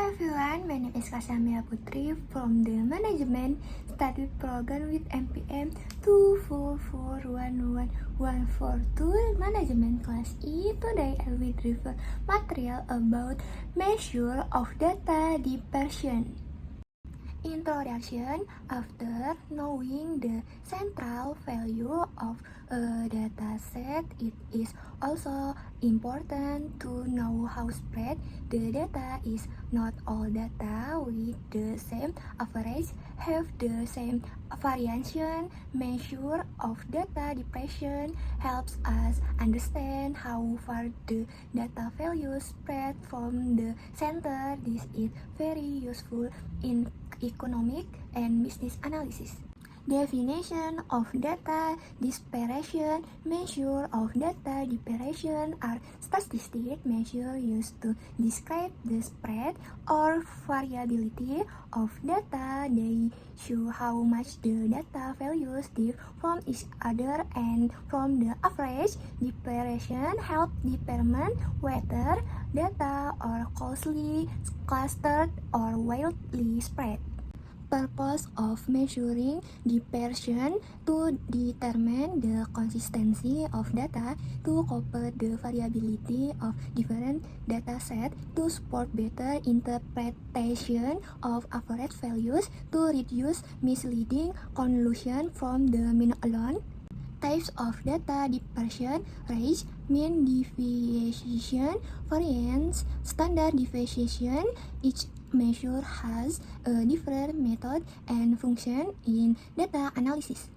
everyone, my name is Kasamia Putri from the Management Study Program with MPM 2441142 Management Class E. Today I will review material about measure of data dispersion. Introduction. After knowing the central value of a data set, it is also important to know how spread the data is. Not all data with the same average have the same variation. Measure of data dispersion helps us understand how far the data values spread from the center. This is very useful in economic and business analysis. Definition of data dispersion. Measure of data dispersion are statistic measures used to describe the spread or variability of data. They show how much the data values differ from each other and from the average. Dispersion helps determine whether data are closely clustered or widely spread. Purpose of measuring dispersion: to determine the consistency of data, to cover the variability of different datasets, to support better interpretation of average values, to reduce misleading conclusions from the mean alone. Types of data dispersion: range, mean deviation, variance, standard deviation. Each measure has a different method and function in data analysis.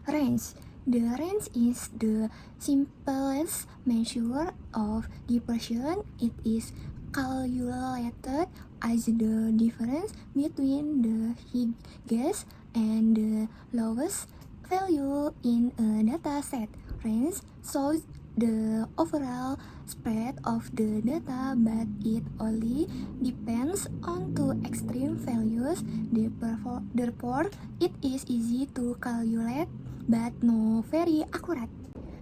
Range. The range is the simplest measure of dispersion. It is calculated as the difference between the highest and the lowest value in a data set. Range shows the overall spread of the data, but it only depends on two extreme values. Therefore, it is easy to calculate, but not very accurate.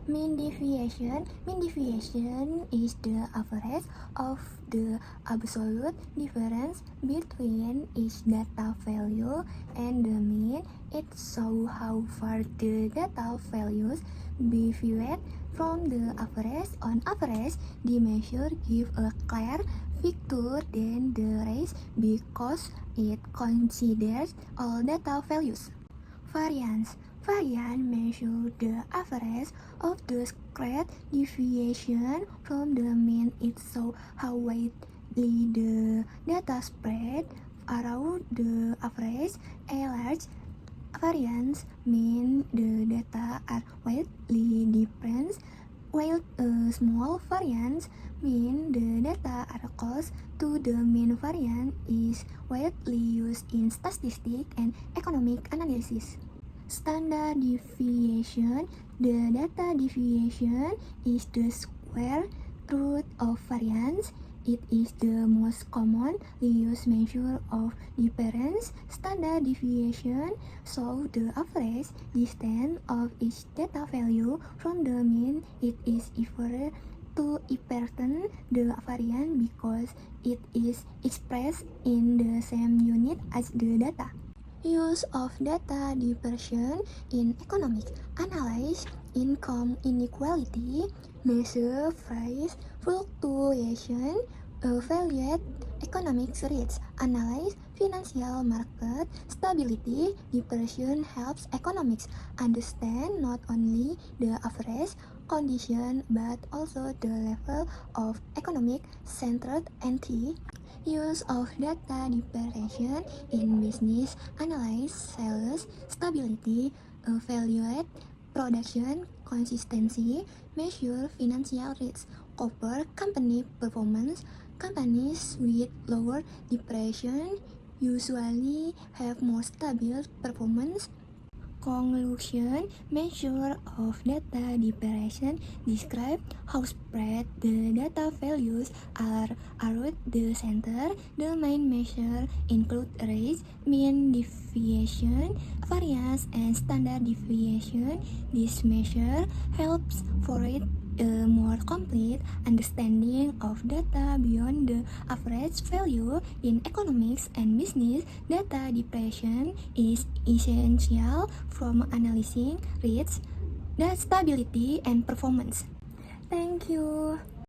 Mean deviation. Mean deviation is the average of the absolute difference between each data value and the mean. It shows how far the data values deviate from the average. On average, the measure gives a clear picture than the rest because it considers all data values. Variance. Variance measures the average of the squared deviation from the mean. It shows how widely the data spread around the average. A large variance means the data are widely different, while a small variance means the data are close to the mean. Variance is widely used in statistics and economic analysis. Standard deviation. The data deviation is the square root of variance. It is the most commonly used measure of difference. Standard deviation shows the average distance of each data value from the mean. It is equal to the variance because it is expressed in the same unit as the data. Use of data dispersion in economics. Analyze income inequality, measure price fluctuation, evaluate economic risks, analyze financial market stability. Dispersion helps economics understand not only the average condition but also the level of economic uncertainty. Use of data dispersion in business. Analyze sales stability, evaluate production consistency, measure financial risks, cover company performance. Companies with lower dispersion usually have more stable performance. Conclusion. Measure of data dispersion describe how spread the data values are around the center. The main measures include range, mean deviation, variance, and standard deviation. This measure helps for a more complete understanding of data beyond the average value in economics and business, data depression is essential from analyzing risk, stability, and performance. Thank you.